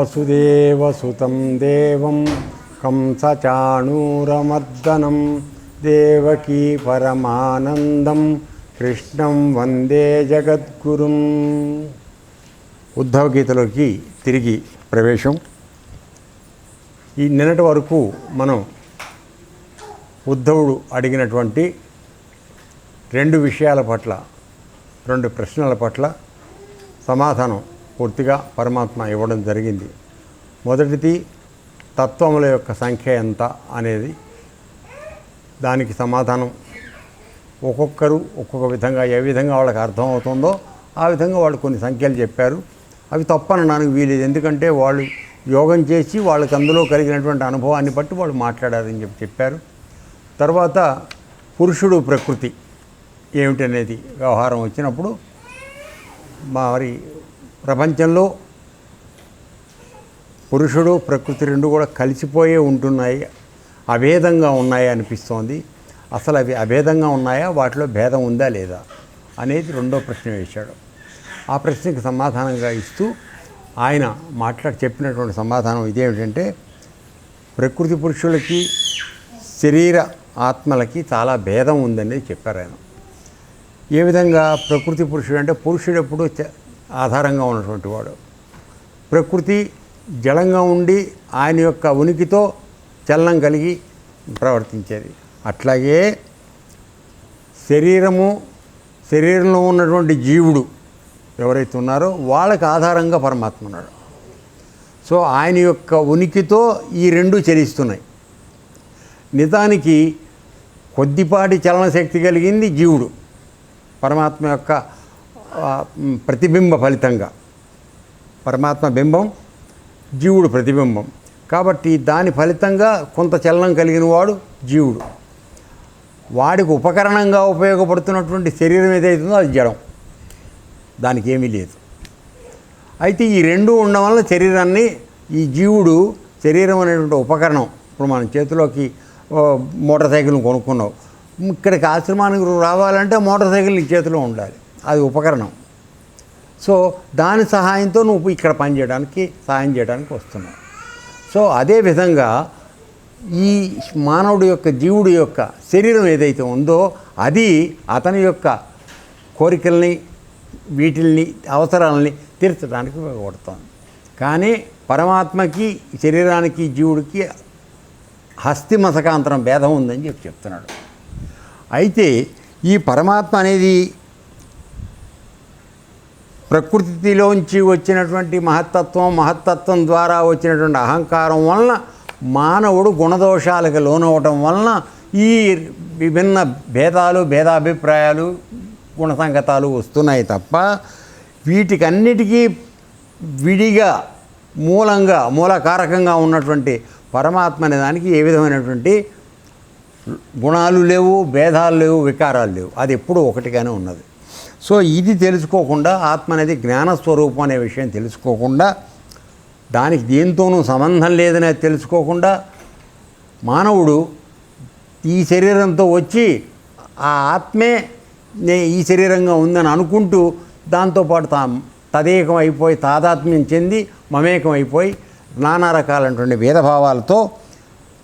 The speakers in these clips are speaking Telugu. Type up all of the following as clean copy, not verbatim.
వసుదేవసుతం దేవం కంసచాణూరమర్దనం దేవకీ పరమానందం కృష్ణం వందే జగద్గురుం. ఉద్ధవ గీతలోకి తిరిగి ప్రవేశం. ఈ నిన్నటి వరకు మనం ఉద్ధవుడు అడిగినటువంటి రెండు విషయాల పట్ల, రెండు ప్రశ్నల పట్ల సమాధానం పూర్తిగా పరమాత్మ ఇవ్వడం జరిగింది. మొదటిది తత్వముల యొక్క సంఖ్య ఎంత అనేది, దానికి సమాధానం ఒక్కొక్కరు ఒక్కొక్క విధంగా, ఏ విధంగా వాళ్ళకి అర్థమవుతుందో ఆ విధంగా వాళ్ళు కొన్ని సంఖ్యలు చెప్పారు. అవి తప్పనడానికి వీలేదు, ఎందుకంటే వాళ్ళు యోగం చేసి వాళ్ళకి అందులో కలిగినటువంటి అనుభవాన్ని బట్టి వాళ్ళు మాట్లాడారని చెప్పారు. తర్వాత పురుషుడు ప్రకృతి ఏమిటనేది వ్యవహారం వచ్చినప్పుడు, మరి ప్రపంచంలో పురుషుడు ప్రకృతి రెండు కూడా కలిసిపోయే ఉంటున్నాయి, అభేదంగా ఉన్నాయి అనిపిస్తోంది. అసలు అవి అభేదంగా ఉన్నాయా, వాటిలో భేదం ఉందా లేదా అనేది రెండో ప్రశ్న వేశాడు. ఆ ప్రశ్నకి సమాధానంగా ఇస్తూ ఆయన చెప్పినటువంటి సమాధానం ఇదేమిటంటే, ప్రకృతి పురుషులకి శరీర ఆత్మలకి చాలా భేదం ఉందనేది చెప్పారు ఆయన. ఏ విధంగా? ప్రకృతి పురుషుడు అంటే పురుషుడు ఎప్పుడు ఆధారంగా ఉన్నటువంటి వాడు, ప్రకృతి జలంగా ఉండి ఆయన యొక్క ఉనికితో చలనం కలిగి ప్రవర్తించేది. అట్లాగే శరీరంలో ఉన్నటువంటి జీవుడు ఎవరైతే ఉన్నారో వాళ్ళకి ఆధారంగా పరమాత్మ ఉన్నాడు. సో ఆయన యొక్క ఉనికితో ఈ రెండు చలిస్తున్నాయి. నిజానికి కొద్దిపాటి చలన శక్తి కలిగింది జీవుడు, పరమాత్మ యొక్క ప్రతిబింబ ఫలితంగా. పరమాత్మ బింబం, జీవుడు ప్రతిబింబం. కాబట్టి దాని ఫలితంగా కొంత చలనం కలిగిన వాడు జీవుడు. వాడికి ఉపకరణంగా ఉపయోగపడుతున్నటువంటి శరీరం ఏదైతుందో అది జడం, దానికి ఏమీ లేదు. అయితే ఈ రెండు ఉండడం వల్ల శరీరాన్ని, ఈ జీవుడు శరీరం అనేటువంటి ఉపకరణం. ఇప్పుడు మనం చేతిలోకి మోటార్ సైకిల్ని కొనుక్కున్నావు, ఇక్కడికి ఆశ్రమానికి రావాలంటే మోటార్ సైకిల్ నీ చేతిలో ఉండాలి, అది ఉపకరణం. సో దాని సహాయంతో నువ్వు ఇక్కడ పనిచేయడానికి, సహాయం చేయడానికి వస్తున్నావు. సో అదేవిధంగా ఈ మానవుడి యొక్క, జీవుడి యొక్క శరీరం ఏదైతే ఉందో అది అతని యొక్క కోరికల్ని, వీటిల్ని, అవసరాలని తీర్చడానికి ఉపయోగపడుతుంది. కానీ పరమాత్మకి, శరీరానికి, జీవుడికి హస్తి మసకాంతరం భేదం ఉందని చెప్తున్నాడు. అయితే ఈ పరమాత్మ అనేది ప్రకృతిలోంచి వచ్చినటువంటి మహత్తత్వం ద్వారా వచ్చినటువంటి అహంకారం వలన మానవుడు గుణదోషాలకు లోనవటం వలన ఈ విభిన్న భేదాభిప్రాయాలు, గుణసంగతాలు వస్తున్నాయి తప్ప వీటికన్నిటికీ విడిగా మూలకారకంగా ఉన్నటువంటి పరమాత్మ అనే దానికి ఏ విధమైనటువంటి గుణాలు లేవు, భేదాలు లేవు, వికారాలు లేవు. అది ఎప్పుడూ ఒకటిగానే ఉన్నది. సో ఇది తెలుసుకోకుండా, ఆత్మ అనేది జ్ఞానస్వరూపం అనే విషయం తెలుసుకోకుండా, దానికి దేంతోనూ సంబంధం లేదనే తెలుసుకోకుండా మానవుడు ఈ శరీరంతో వచ్చి ఆ ఆత్మే ఈ శరీరంగా ఉందని అనుకుంటూ దాంతోపాటు తదేకం అయిపోయి, తాదాత్మ్యం చెంది మమేకం అయిపోయి నానా రకాలైనటువంటి భేదభావాలతో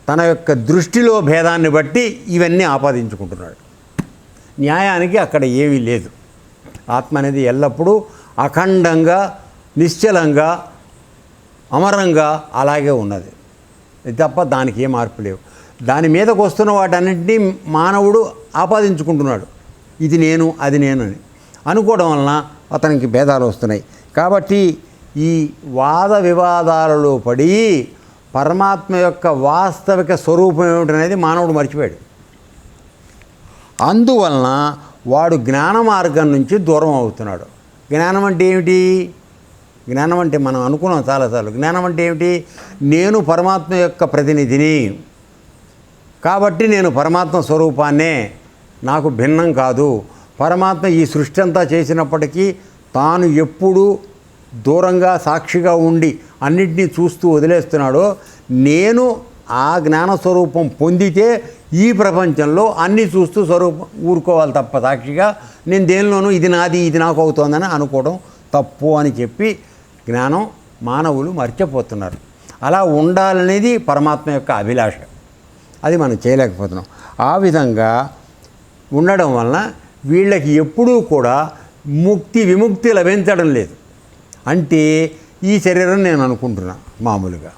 తన యొక్క దృష్టిలో భేదాన్ని బట్టి ఇవన్నీ ఆపాదించుకుంటున్నాడు. న్యాయానికి అక్కడ ఏమీ లేదు. ఆత్మ అనేది ఎల్లప్పుడూ అఖండంగా, నిశ్చలంగా, అమరంగా అలాగే ఉన్నది తప్ప దానికి ఏ మార్పు లేవు. దాని మీదకు వస్తున్న వాటన్నింటినీ మానవుడు ఆపాదించుకుంటున్నాడు. ఇది నేను, అది నేను అని అనుకోవడం వలన అతనికి భేదాలు వస్తున్నాయి. కాబట్టి ఈ వాద వివాదాలలో పడి పరమాత్మ యొక్క వాస్తవిక స్వరూపం ఏమిటనేది మానవుడు మర్చిపోయాడు. అందువలన వాడు జ్ఞాన మార్గం నుంచి దూరం అవుతున్నాడు. జ్ఞానం అంటే ఏమిటి? జ్ఞానం అంటే మనం అనుకున్నాం చాలాసార్లు. జ్ఞానం అంటే ఏమిటి? నేను పరమాత్మ యొక్క ప్రతినిధిని కాబట్టి నేను పరమాత్మ స్వరూపాన్నే, నాకు భిన్నం కాదు. పరమాత్మ ఈ సృష్టి అంతా చేసినప్పటికీ తాను ఎప్పుడు దూరంగా సాక్షిగా ఉండి అన్నింటినీ చూస్తూ వదిలేస్తున్నాడో, నేను ఆ జ్ఞానస్వరూపం పొందితే ఈ ప్రపంచంలో అన్నీ చూస్తూ ఊరుకోవాలి తప్ప సాక్షిగా నేను దేనిలోనూ ఇది నాది, ఇది నాకు అవుతోందని అనుకోవడం తప్పు అని చెప్పి జ్ఞానం మానవులు మర్చిపోతున్నారు. అలా ఉండాలనేది పరమాత్మ యొక్క అభిలాష. అది మనం చేయలేకపోతున్నాం. ఆ విధంగా ఉండడం వలన వీళ్ళకి ఎప్పుడూ కూడా విముక్తి లభించడం లేదు. అంటే ఈ శరీరం నేను అనుకుంటున్నా, మామూలుగా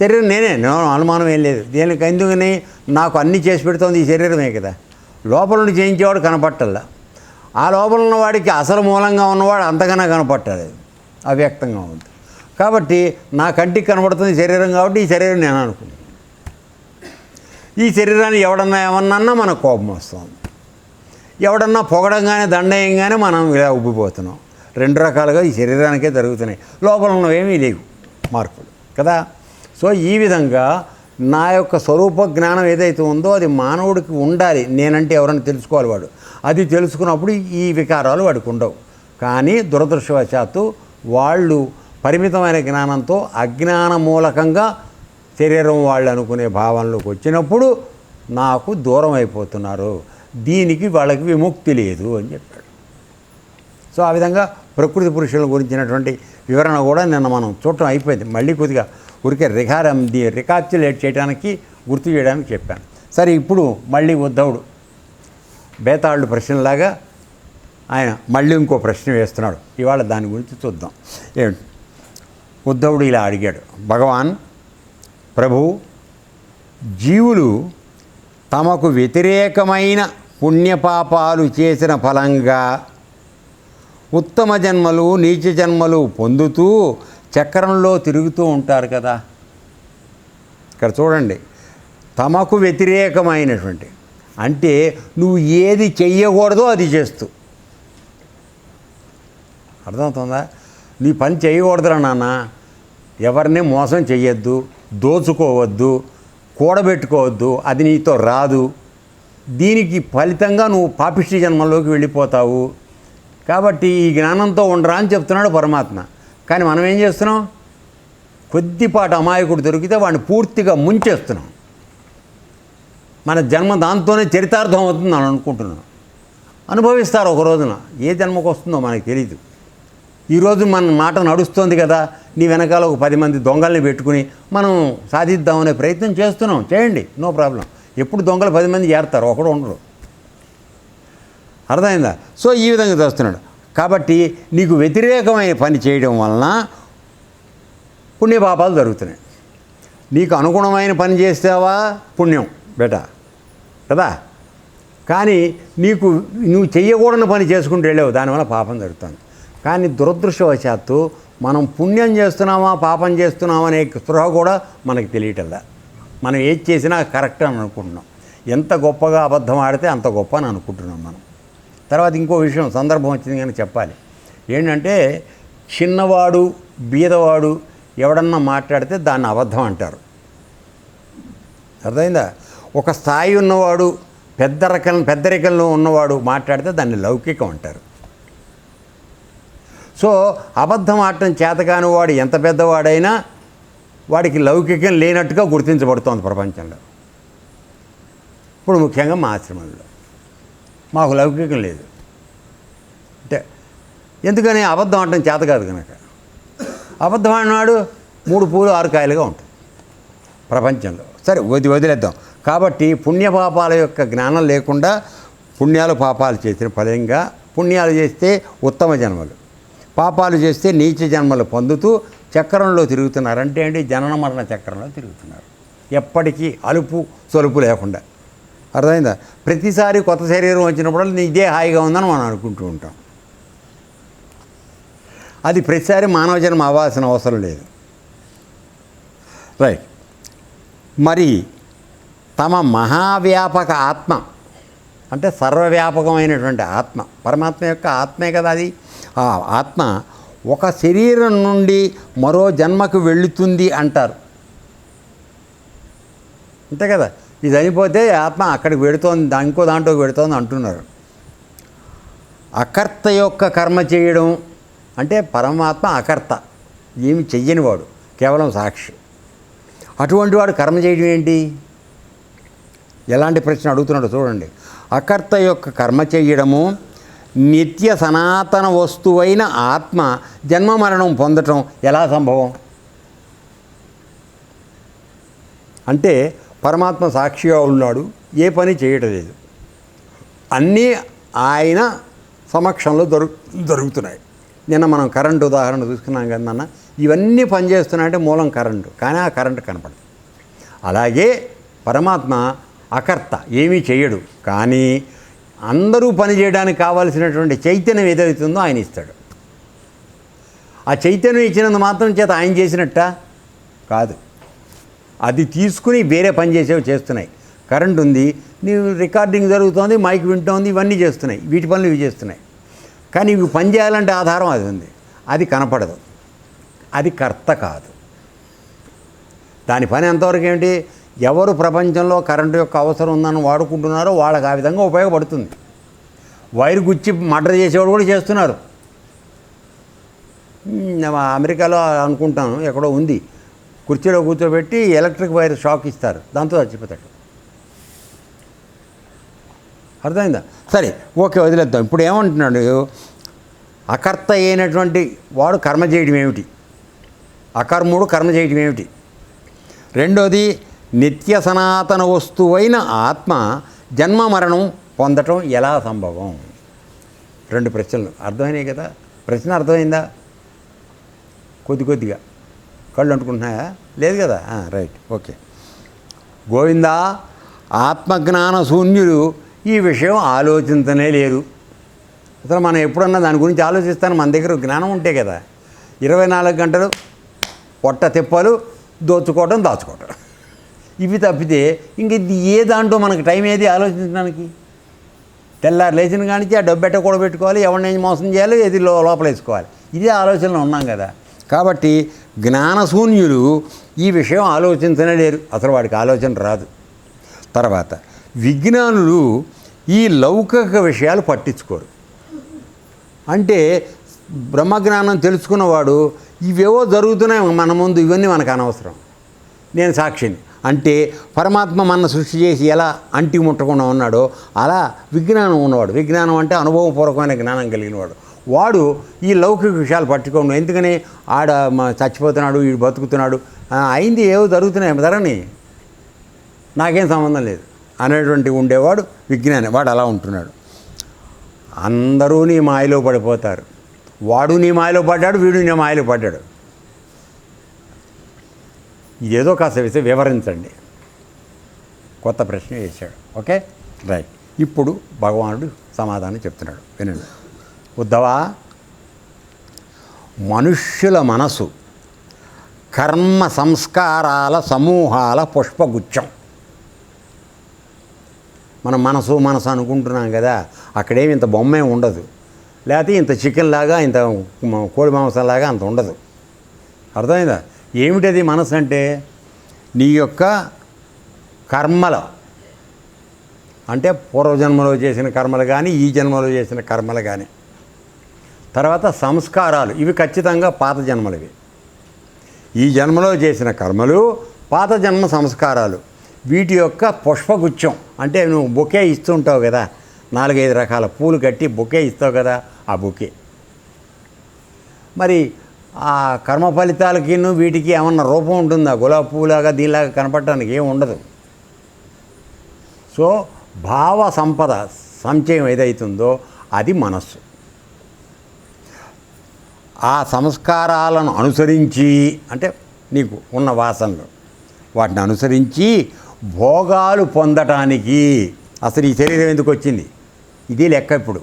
శరీరం నేనే, అనుమానం ఏం లేదు. దీనికి ఎందుకని నాకు అన్నీ చేసి పెడుతోంది ఈ శరీరమే కదా. లోపల నుండి చేయించేవాడు కనపట్టల్లా. ఆ లోపల ఉన్నవాడికి అసలు మూలంగా ఉన్నవాడు అంతకన్నా కనపట్టాలి, అవ్యక్తంగా ఉంది. కాబట్టి నా కంటికి కనబడుతుంది శరీరం, కాబట్టి ఈ శరీరం నేను అనుకుంటున్నాను. ఈ శరీరాన్ని ఎవడన్నా ఏమన్నా మనకు కోపం వస్తుంది, ఎవడన్నా పొగడంగానే దండయంగానే మనం ఇలా ఉబ్బిపోతున్నాం. రెండు రకాలుగా ఈ శరీరానికే జరుగుతున్నాయి, లోపల ఉన్నవేమీ లేవు మార్పులు కదా. సో ఈ విధంగా నా యొక్క స్వరూప జ్ఞానం ఏదైతే ఉందో అది మానవుడికి ఉండాలి. నేనంటే ఎవరైనా తెలుసుకోవాలి వాడు. అది తెలుసుకున్నప్పుడు ఈ వికారాలు వాడికి ఉండవు. కానీ దురదృష్టవశాత్తు వాళ్ళు పరిమితమైన జ్ఞానంతో అజ్ఞాన మూలకంగా శరీరం వాళ్ళు అనుకునే భావనలోకి వచ్చినప్పుడు నాకు దూరం అయిపోతున్నారు, దీనికి వాళ్ళకి విముక్తి లేదు అని చెప్పాడు. సో ఆ విధంగా ప్రకృతి పురుషుల గురించినటువంటి వివరణ కూడా నిన్న మనం చూడటం అయిపోయింది. మళ్ళీ కొద్దిగా ఊరికే రికాప్చులేట్ చేయడానికి, గుర్తు చేయడానికి చెప్పాను. సరే, ఇప్పుడు మళ్ళీ ఉద్ధవుడు బేతాళుడు ప్రశ్నలాగా ఆయన మళ్ళీ ఇంకో ప్రశ్న వేస్తున్నాడు. ఇవాళ దాని గురించి చూద్దాం. ఏమిటి ఉద్ధవుడు ఇలా అడిగాడు, భగవాన్ ప్రభు, జీవులు తమకు వ్యతిరేకమైన పుణ్యపాపాలు చేసిన ఫలంగా ఉత్తమ జన్మలు నీచ జన్మలు పొందుతూ చక్రంలో తిరుగుతూ ఉంటారు కదా. ఇక్కడ చూడండి, తమకు వ్యతిరేకమైనటువంటి అంటే నువ్వు ఏది చెయ్యకూడదో అది చేస్తూ. అర్థమవుతుందా? నీ పని చేయకూడదురా నాన్న, ఎవరిని మోసం చెయ్యొద్దు, దోచుకోవద్దు, కూడబెట్టుకోవద్దు, అది నీతో రాదు. దీనికి ఫలితంగా నువ్వు పాపిష్టి జన్మల్లోకి వెళ్ళిపోతావు. కాబట్టి ఈ జ్ఞానంతో ఉండరా అని చెప్తున్నాడు పరమాత్మ. కానీ మనం ఏం చేస్తున్నాం? కొద్దిపాటి అమాయకుడు దొరికితే వాడిని పూర్తిగా ముంచేస్తున్నాం. మన జన్మ దాంతోనే చరితార్థం అవుతుంది అని అనుకుంటున్నాం. అనుభవిస్తారు ఒక రోజున, ఏ జన్మకు వస్తుందో మనకు తెలీదు. ఈరోజు మన మాట నడుస్తుంది కదా, నీ వెనకాల ఒక 10 మంది దొంగల్ని పెట్టుకుని మనం సాధిద్దామనే ప్రయత్నం చేస్తున్నాం. చేయండి, నో ప్రాబ్లం. ఎప్పుడు దొంగలు 10 మంది చేరతారు, ఒకడు ఉండరు. అర్థమైందా? సో ఈ విధంగా చేస్తున్నాడు. కాబట్టి నీకు వ్యతిరేకమైన పని చేయడం వలన పుణ్యపాపాలు జరుగుతున్నాయి. నీకు అనుగుణమైన పని చేస్తావా పుణ్యం బేటా కదా. కానీ నువ్వు చెయ్యకూడని పని చేసుకుంటూ వెళ్ళావు, దానివల్ల పాపం జరుగుతుంది. కానీ దురదృష్టవశాత్తు మనం పుణ్యం చేస్తున్నామా పాపం చేస్తున్నామా అనే స్పృహ కూడా మనకు తెలియటల్లా. మనం ఏది చేసినా కరెక్ట్ అని అనుకుంటున్నాం. ఎంత గొప్పగా అబద్ధం ఆడితే అంత గొప్ప అని అనుకుంటున్నాం మనం. తర్వాత ఇంకో విషయం, సందర్భం వచ్చింది కానీ చెప్పాలి. ఏంటంటే, చిన్నవాడు బీదవాడు ఎవడన్నా మాట్లాడితే దాన్ని అబద్ధం అంటారు. అర్థమైందా? ఒక స్థాయి ఉన్నవాడు పెద్దరికంలో ఉన్నవాడు మాట్లాడితే దాన్ని లౌకికం అంటారు. సో అబద్ధం ఆడటం చేతకాని వాడు ఎంత పెద్దవాడైనా వాడికి లౌకికం లేనట్టుగా గుర్తించబడుతోంది ప్రపంచంలో. ఇప్పుడు ముఖ్యంగా మా ఆశ్రమంలో మాకు లౌకికం లేదు. అంటే ఎందుకని? అబద్ధం ఆడటం చేత కాదు కనుక. అబద్ధం ఆడినాడు 3 పూలు 6 కాయలుగా ఉంటుంది ప్రపంచంలో. సరే, వదిలేద్దాం. కాబట్టి పుణ్యపాపాల యొక్క జ్ఞానం లేకుండా పుణ్యాలు పాపాలు చేసిన ఫలంగా, పుణ్యాలు చేస్తే ఉత్తమ జన్మలు, పాపాలు చేస్తే నీచ జన్మలు పొందుతూ చక్రంలో తిరుగుతున్నారు. అంటే ఏంటి? జనన మరణ చక్రంలో తిరుగుతున్నారు, ఎప్పటికీ అలుపు సొలుపు లేకుండా. అర్థమైందా? ప్రతిసారి కొత్త శరీరం వచ్చినప్పుడు ఇదే హాయిగా ఉందని మనం అనుకుంటూ ఉంటాం. అది ప్రతిసారి మానవ జన్మ అవ్వాల్సిన అవసరం లేదు. రైట్. మరి తమ మహావ్యాపక ఆత్మ అంటే సర్వవ్యాపకమైనటువంటి ఆత్మ, పరమాత్మ యొక్క ఆత్మే కదా అది. ఆ ఆత్మ ఒక శరీరం నుండి మరో జన్మకు వెళుతుంది అంటారు. అంతే కదా. ఇది అయిపోతే ఆత్మ అక్కడికి వెడుతోంది, ఇంకో దాంట్లోకి వెడుతోంది అంటున్నారు. అకర్త యొక్క కర్మ చేయడం అంటే పరమాత్మ అకర్త, ఏమి చెయ్యనివాడు, కేవలం సాక్షి. అటువంటి వాడు కర్మ చేయడం ఏంటి? ఎలాంటి ప్రశ్న అడుగుతున్నాడో చూడండి. అకర్త యొక్క కర్మ చేయడము నిత్య సనాతన వస్తువైన ఆత్మ జన్మ మరణం పొందటం ఎలా సంభవం? అంటే పరమాత్మ సాక్షిగా ఉన్నాడు, ఏ పని చేయటం లేదు, అన్నీ ఆయన సమక్షంలో జరుగుతున్నాయి. నిన్న మనం కరెంటు ఉదాహరణ చూసుకున్నాం కదన్న. ఇవన్నీ పనిచేస్తున్నాయంటే మూలం కరెంటు, కానీ ఆ కరెంటు కనపడదు. అలాగే పరమాత్మ అకర్త, ఏమీ చేయడు, కానీ అందరూ పని చేయడానికి కావాల్సినటువంటి చైతన్యం ఏదైతుందో ఆయన ఇస్తాడు. ఆ చైతన్యం ఇచ్చినందు మాత్రం చేత ఆయన చేసినట్ట కాదు, అది తీసుకుని వేరే పని చేసేవి చేస్తున్నాయి. కరెంట్ ఉంది, నీవు రికార్డింగ్ జరుగుతోంది, మైక్ వింటోంది, ఇవన్నీ చేస్తున్నాయి, వీటి పనులు ఇవి చేస్తున్నాయి. కానీ ఇవి పని చేయాలంటే ఆధారం అది ఉంది, అది కనపడదు, అది కర్త కాదు. దాని పని ఎంతవరకు ఏమిటి? ఎవరు ప్రపంచంలో కరెంటు యొక్క అవసరం ఉందని వాడుకుంటున్నారో వాళ్ళకి ఆ విధంగా ఉపయోగపడుతుంది. వైర్ గుచ్చి మర్డర్ చేసేవాడు కూడా చేస్తున్నారు. అమెరికాలో అనుకుంటాను ఎక్కడో ఉంది, కుర్చీలో కూర్చోబెట్టి ఎలక్ట్రిక్ వైర్ షాక్ ఇస్తారు, దాంతో చచ్చిపోతాడు. అర్థమైందా? సరే, ఓకే, వదిలేద్దాం. ఇప్పుడు ఏమంటున్నాడు? అకర్త అయినటువంటి వాడు కర్మ చేయడం ఏమిటి, అకర్ముడు కర్మ చేయడం ఏమిటి? రెండోది, నిత్య సనాతన వస్తువైన ఆత్మ జన్మ మరణం పొందటం ఎలా సంభవం? రెండు ప్రశ్నలు అర్థమైనాయి కదా? ప్రశ్న అర్థమైందా? కొద్దిగా కళ్ళు అంటుకుంటున్నాయా? లేదు కదా? Right, okay. గోవిందా, ఆత్మజ్ఞాన శూన్యులు ఈ విషయం ఆలోచించనే లేరు. అసలు మనం ఎప్పుడన్నా దాని గురించి ఆలోచిస్తాను, మన దగ్గర జ్ఞానం ఉంటే కదా. 24 గంటలు పొట్ట తిప్పలు, దోచుకోవడం, దాచుకోవటం, ఇవి తప్పితే ఇంక ఇది ఏ దాంట్లో మనకు టైం ఏది ఆలోచించడానికి? తెల్లారు లేచిన కానించి ఆ డబ్బు కూడా పెట్టుకోవాలి, ఎవరిని మోసం చేయాలి, ఏది లోపల వేసుకోవాలి, ఇదే ఆలోచనలో ఉన్నాం కదా. కాబట్టి జ్ఞానశూన్యులు ఈ విషయం ఆలోచించనే లేరు, అసలు వాడికి ఆలోచన రాదు. తర్వాత విజ్ఞానులు ఈ లౌకిక విషయాలు పట్టించుకోరు. అంటే బ్రహ్మజ్ఞానం తెలుసుకున్నవాడు ఇవేవో జరుగుతున్నాయి మన ముందు, ఇవన్నీ మనకు అనవసరం, నేను సాక్షిని. అంటే పరమాత్మ మన సృష్టి చేసి ఎలా అంటి ముట్టకుండా ఉన్నాడో అలా విజ్ఞానం ఉన్నవాడు, విజ్ఞానం అంటే అనుభవపూర్వకమైన జ్ఞానం కలిగినవాడు, వాడు ఈ లౌకిక విషయాలు పట్టుకోండు. ఎందుకని ఆడ చచ్చిపోతున్నాడు, వీడు బతుకుతున్నాడు, అయింది ఏవో జరుగుతున్నాయి, ధరని నాకేం సంబంధం లేదు అనేటువంటి ఉండేవాడు విజ్ఞాని. వాడు అలా ఉంటున్నాడు. అందరూ నీ మాయలో పడిపోతారు, వాడు నీ మాయలో పడ్డాడు, వీడు నీ మాయలో పడ్డాడు. ఇదేదో కాస్త వివరించండి. కొత్త ప్రశ్న వేశాడు. Okay, right. ఇప్పుడు భగవానుడు సమాధానం చెప్తున్నాడు, వినండి. ఉద్ధవా, మనుష్యుల మనసు కర్మ సంస్కారాల సమూహాల పుష్పగుచ్చం. మనం మనసు అనుకుంటున్నాం కదా, అక్కడేమి ఇంత బొమ్మే ఉండదు, లేకపోతే ఇంత చికెన్ లాగా, ఇంత కోడి మాంసంలాగా అంత ఉండదు. అర్థమైందా? ఏమిటది మనసు అంటే? నీ యొక్క కర్మల, అంటే పూర్వజన్మలో చేసిన కర్మలు కానీ, ఈ జన్మలో చేసిన కర్మలు కానీ, తర్వాత సంస్కారాలు, ఇవి ఖచ్చితంగా పాత జన్మలవి. ఈ జన్మలో చేసిన కర్మలు, పాత జన్మ సంస్కారాలు, వీటి యొక్క పుష్పగుచ్చం. అంటే నువ్వు బొకే ఇస్తుంటావు కదా, 4-5 రకాల పూలు కట్టి బొకే ఇస్తావు కదా, ఆ బొకే. మరి ఆ కర్మ ఫలితాలకి వీటికి ఏమన్నా రూపం ఉంటుందా? గులాబీ పువ్వులాగా దీనిలాగా కనపడటానికి ఏం ఉండదు. సో భావ సంపద సంచయం ఏదైతుందో అది మనస్సు. ఆ సంస్కారాలను అనుసరించి, అంటే నీకు ఉన్న వాసనలు, వాటిని అనుసరించి భోగాలు పొందటానికి అసలు ఈ శరీరం ఎందుకు వచ్చింది? ఇది లెక్క. ఇప్పుడు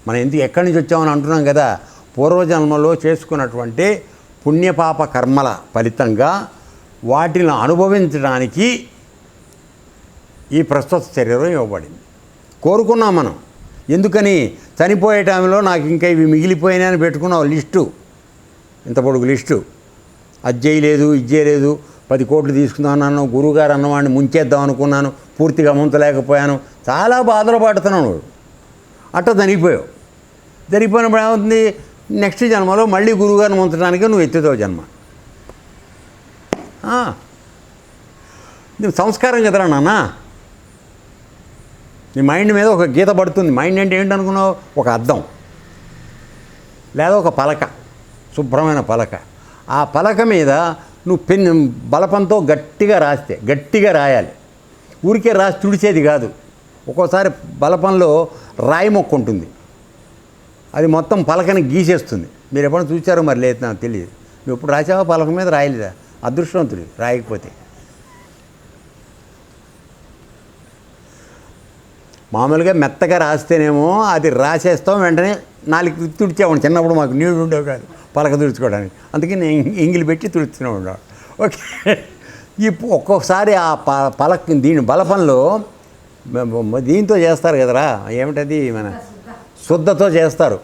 మనం ఎక్కడి నుంచి వచ్చామని అంటున్నాం కదా, పూర్వజన్మలో చేసుకున్నటువంటి పుణ్యపాప కర్మల ఫలితంగా వాటిని అనుభవించడానికి ఈ ప్రస్తుత శరీరం ఇవ్వబడింది. కోరుకున్నాం మనం. ఎందుకని? చనిపోయే టైంలో నాకు ఇంకా ఇవి మిగిలిపోయినాయని పెట్టుకున్నావు లిస్టు, ఇంత పొడుగు లిస్టు. అది చేయలేదు, ఇది చేయలేదు, 10 కోట్లు తీసుకుందాం అన్నాను, గురువుగారు అన్నవాడిని ముంచేద్దాం అనుకున్నాను, పూర్తిగా ముంచలేకపోయాను, చాలా బాధలు పడుతున్నాను. అట్లా జరిగిపోయావు. జరిగిపోయినప్పుడు ఏమవుతుంది? నెక్స్ట్ జన్మలో మళ్ళీ గురువుగారిని ముంచడానికి నువ్వు ఎత్తుతావు జన్మ. నువ్వు సంస్కారం కదరా నాన్న. నీ మైండ్ మీద ఒక గీత పడుతుంది. మైండ్ అంటే ఏంటనుకున్నావు? ఒక అద్దం లేదా ఒక పలక, శుభ్రమైన పలక. ఆ పలక మీద నువ్వు బలపంతో గట్టిగా రాయాలి. ఊరికే రాసి తుడిచేది కాదు. ఒక్కోసారి బలపంలో రాయి మొక్క ఉంటుంది, అది మొత్తం పలకని గీసేస్తుంది. మీరు ఎప్పుడైనా చూసారో మరి లేదు, నాకు తెలియదు. నువ్వు ఎప్పుడు రాసావా పలక మీద? రాయలేదా? అదృష్టవంతుడు రాయకపోతే. మామూలుగా మెత్తగా రాస్తేనేమో అది రాసేస్తాం, వెంటనే 4 తుడిచేవాడు. చిన్నప్పుడు మాకు నీళ్ళు ఉండేవి కాదు పలక తుడుచుకోవడానికి, అందుకే నేను ఎంగిలి పెట్టి తుడుచుతూనే ఉండేవాడు. ఓకే. ఇప్పుడు ఒక్కొక్కసారి ఆ పలక దీని బలపంలో దీంతో చేస్తారు కదరా, ఏమిటది మన శుద్ధతో చేస్తారు.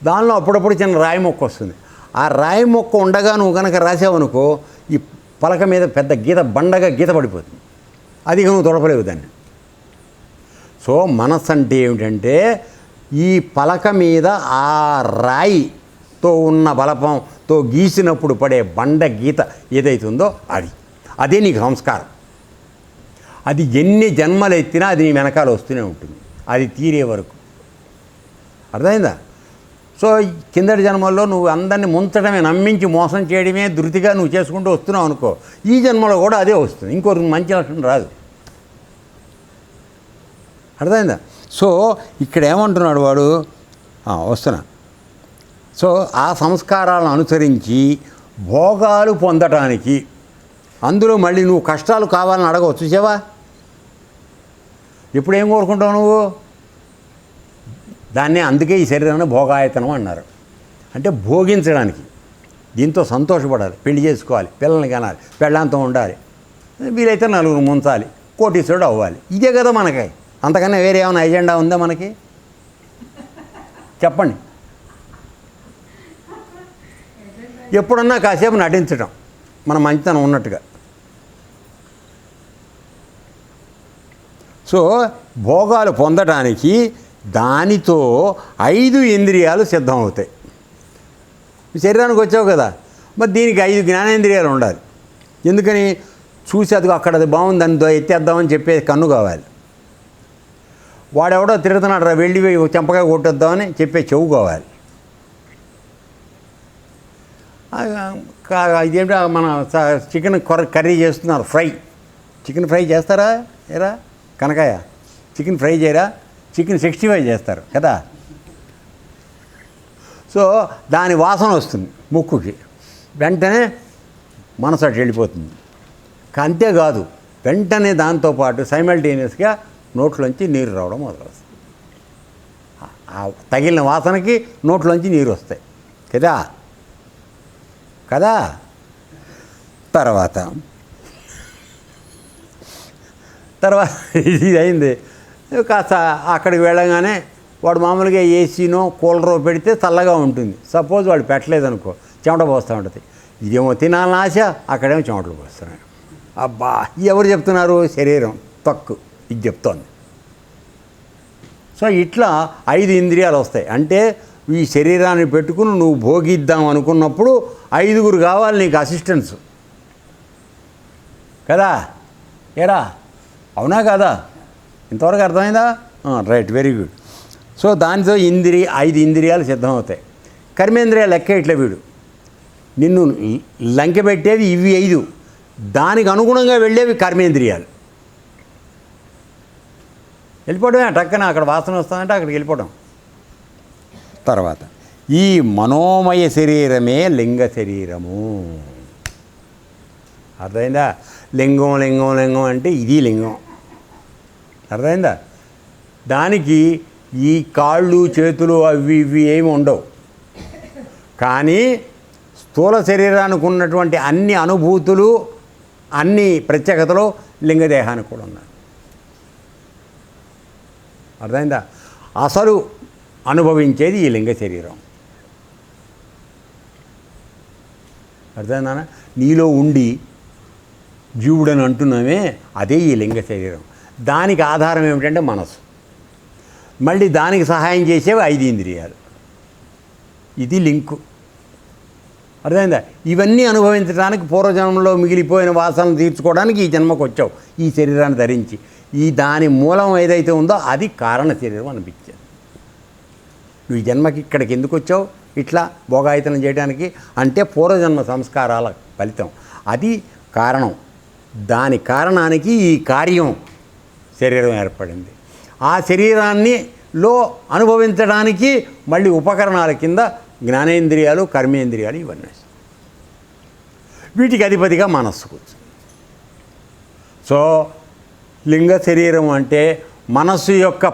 దానిలో అప్పుడప్పుడు చిన్న రాయి మొక్క వస్తుంది. ఆ రాయి మొక్క ఉండగా నువ్వు కనుక రాసావనుకో, ఈ పలక మీద పెద్ద గీత, బండగా గీత పడిపోతుంది. అది నువ్వు తొడపలేవు దాన్ని. సో మనస్సు అంటే ఏమిటంటే, ఈ పలక మీద ఆ రాయితో ఉన్న బలపంతో గీసినప్పుడు పడే బండ గీత ఏదైతుందో అదే నీకు సంస్కారం. అది ఎన్ని జన్మలు ఎత్తినా అది నీ వెనకాల వస్తూనే ఉంటుంది, అది తీరే వరకు. అర్థమైందా? సో కిందటి జన్మల్లో నువ్వు అందరినీ ముంచడమే, నమ్మించి మోసం చేయడమే ధృతిగా నువ్వు చేసుకుంటూ వస్తున్నావు అనుకో, ఈ జన్మలో కూడా అదే వస్తుంది. ఇంకో మంచి లక్షణం రాదు. అర్థమైందా? సో ఇక్కడ ఏమంటున్నాడు వాడు, వస్తున్నా. సో ఆ సంస్కారాలను అనుసరించి భోగాలు పొందటానికి, అందులో మళ్ళీ నువ్వు కష్టాలు కావాలని అడగవచ్చు. చూసావా? ఇప్పుడు ఏం కోరుకుంటావు నువ్వు? దాన్నే అందుకే ఈ శరీరాన్ని భోగాయతనం అన్నారు. అంటే భోగించడానికి, దీంతో సంతోషపడాలి, పెళ్లి చేసుకోవాలి, పిల్లల్ని కనాలి, పెళ్ళాంతో ఉండాలి, వీలైతే 4 ముంచాలి, కోటీశ్వరుడు అవ్వాలి. ఇదే కదా మనకి. అంతకన్నా వేరే ఏమైనా ఎజెండా ఉందా మనకి? చెప్పండి. ఎప్పుడన్నా కాసేపు నటించడం, మన మంచితనం ఉన్నట్టుగా. సో భోగాలు పొందడానికి దానితో 5 ఇంద్రియాలు సిద్ధమవుతాయి. శరీరానికి వచ్చావు కదా, మరి దీనికి 5 జ్ఞానేంద్రియాలు ఉండాలి. ఎందుకని? చూసి అది అక్కడ అది బాగుంది, దాన్ని ఎత్తేద్దామని చెప్పే కన్ను కావాలి. వాడెవడో తిరుగుతున్నాడు రా, వెళ్ళి చెంపగా కొట్టేద్దామని చెప్పే చెవు కావాలి. ఇదేంటి, మన చికెన్ కర్రీ చేస్తున్నారు, చికెన్ ఫ్రై చేస్తారా? ఏరా కనకాయ, చికెన్ ఫ్రై చేయరా? చికెన్ 65 చేస్తారు కదా. సో దాని వాసన వస్తుంది ముక్కుకి, వెంటనే మనసు అటు వెళ్ళిపోతుంది. అంతేకాదు, వెంటనే దాంతోపాటు సైమల్టేనియస్గా నోట్లోంచి నీరు రావడం మొదలవుతుంది. తగిలిన వాసనకి నోట్లోంచి నీరు వస్తాయి కదా. తర్వాత ఇది అయింది. కాస్త అక్కడికి వెళ్ళగానే వాడు మామూలుగా ఏసీనో కూలరో పెడితే చల్లగా ఉంటుంది. సపోజ్ వాడు పెట్టలేదనుకో, చెమట పోస్తూ ఉంటుంది. ఇదేమో తినాలని ఆశ, అక్కడేమో చెమటలు పోస్తున్నాడు. అబ్బా, ఎవరు చెప్తున్నారు? శరీరం తక్కువ ఇది చెప్తోంది. సో ఇట్లా 5 ఇంద్రియాలు వస్తాయి. అంటే ఈ శరీరాన్ని పెట్టుకుని నువ్వు భోగిద్దాం అనుకున్నప్పుడు 5గురు కావాలి నీకు అసిస్టెన్స్ కదా. ఏరా అవునా కదా? ఇంతవరకు అర్థమైందా? Right, very good. సో దానితో 5 ఇంద్రియాలు సిద్ధమవుతాయి. కర్మేంద్రియాలు లెక్క ఇట్లా వీడు నిన్ను లంకె పెట్టేవి ఇవి 5, దానికి అనుగుణంగా వెళ్ళేవి కర్మేంద్రియాలు. వెళ్ళిపోవడమే టక్కన, అక్కడ వాసన వస్తుందంటే అక్కడికి వెళ్ళిపోవడం. తర్వాత ఈ మనోమయ శరీరమే లింగ శరీరము. అర్థమైందా? లింగం లింగం లింగం అంటే ఇది లింగం. అర్థమైందా? దానికి ఈ కాళ్ళు చేతులు అవి ఇవి ఏమి ఉండవు. కానీ స్థూల శరీరానికి ఉన్నటువంటి అన్ని అనుభూతులు, అన్ని ప్రత్యేకతలు లింగదేహానికి కూడా ఉన్నాయి. అర్థమైందా? అసలు అనుభవించేది ఈ లింగ శరీరం. అర్థమైందా? నీలో ఉండి జీవుడని అంటున్నామే, అదే ఈ లింగ శరీరం. దానికి ఆధారం ఏమిటంటే మనసు. మళ్ళీ దానికి సహాయం చేసేవి 5 ఇంద్రియాలు. ఇది లింకు. అర్థమైందా? ఇవన్నీ అనుభవించడానికి పూర్వజన్మలో మిగిలిపోయిన వాసనలు తీర్చుకోవడానికి ఈ జన్మకు వచ్చావు, ఈ శరీరాన్ని ధరించి. ఈ దాని మూలం ఏదైతే ఉందో అది కారణ శరీరం అనిపించింది. నువ్వు ఈ జన్మకి ఇక్కడికి ఎందుకు వచ్చావు, ఇట్లా భోగాయతనం చేయడానికి అంటే పూర్వజన్మ సంస్కారాల ఫలితం. అది కారణం. దాని కారణానికి ఈ కార్యం శరీరం ఏర్పడింది. ఆ శరీరాన్నిలో అనుభవించడానికి మళ్ళీ ఉపకరణాల కింద జ్ఞానేంద్రియాలు, కర్మేంద్రియాలు ఇవన్నీ. వీటికి అధిపతిగా మనస్సు కూర్చుంది. సో లింగ శరీరం అంటే మనస్సు యొక్క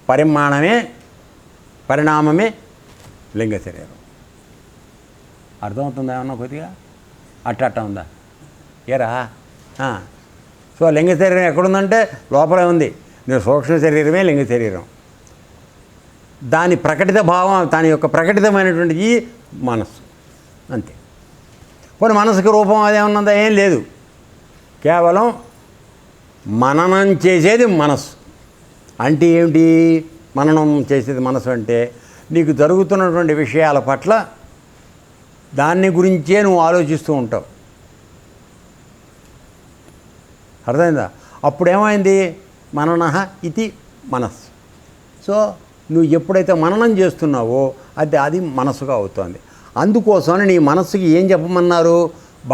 పరిణామమే లింగ శరీరం. అర్థమవుతుందా ఏమన్నా కొద్దిగా? అట్ట ఉందా ఏరా? సో లింగ శరీరం ఎక్కడుందంటే లోపలే ఉంది. నేను సూక్ష్మ శరీరమే లింగ శరీరం. దాని ప్రకటిత భావం, దాని యొక్క ప్రకటితమైనటువంటిది మనస్సు, అంతే. పోనీ మనసుకి రూపం అదేమన్నదా? ఏం లేదు. కేవలం మననం చేసేది మనస్సు. అంటే ఏమిటి మననం చేసేది మనసు అంటే? నీకు జరుగుతున్నటువంటి విషయాల పట్ల దాన్ని గురించే నువ్వు ఆలోచిస్తూ ఉంటావు. అర్థమైందా? అప్పుడేమైంది? మననః ఇది మనస్సు. సో నువ్వు ఎప్పుడైతే మననం చేస్తున్నావో అది మనసుగా అవుతుంది. అందుకోసం నీ మనస్సుకి ఏం చెప్పమన్నారు?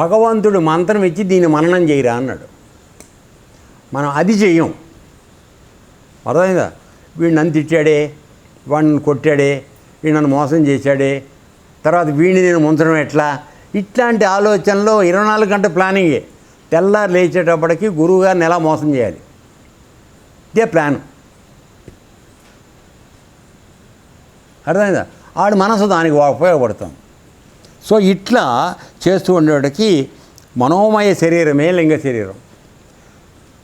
భగవంతుడు మంత్రం ఇచ్చి దీన్ని మననం చేయరా అన్నాడు. మనం అది చెయ్యం. అర్థమైందా? వీడు నన్ను తిట్టాడే, వాడు నన్ను కొట్టాడే, వీడు నన్ను మోసం చేశాడే, తర్వాత వీడిని నేను ముంచడం ఎట్లా, ఇట్లాంటి ఆలోచనలో 24 గంటల ప్లానింగే. తెల్లారు లేచేటప్పటికి గురువుగారిని ఎలా మోసం చేయాలి, ఇదే ప్లాన్. అర్థమైందా? ఆడి మనసు దానికి ఉపయోగపడుతుంది. సో ఇట్లా చేస్తూ ఉండేటికి మనోమయ శరీరమే లింగ శరీరం.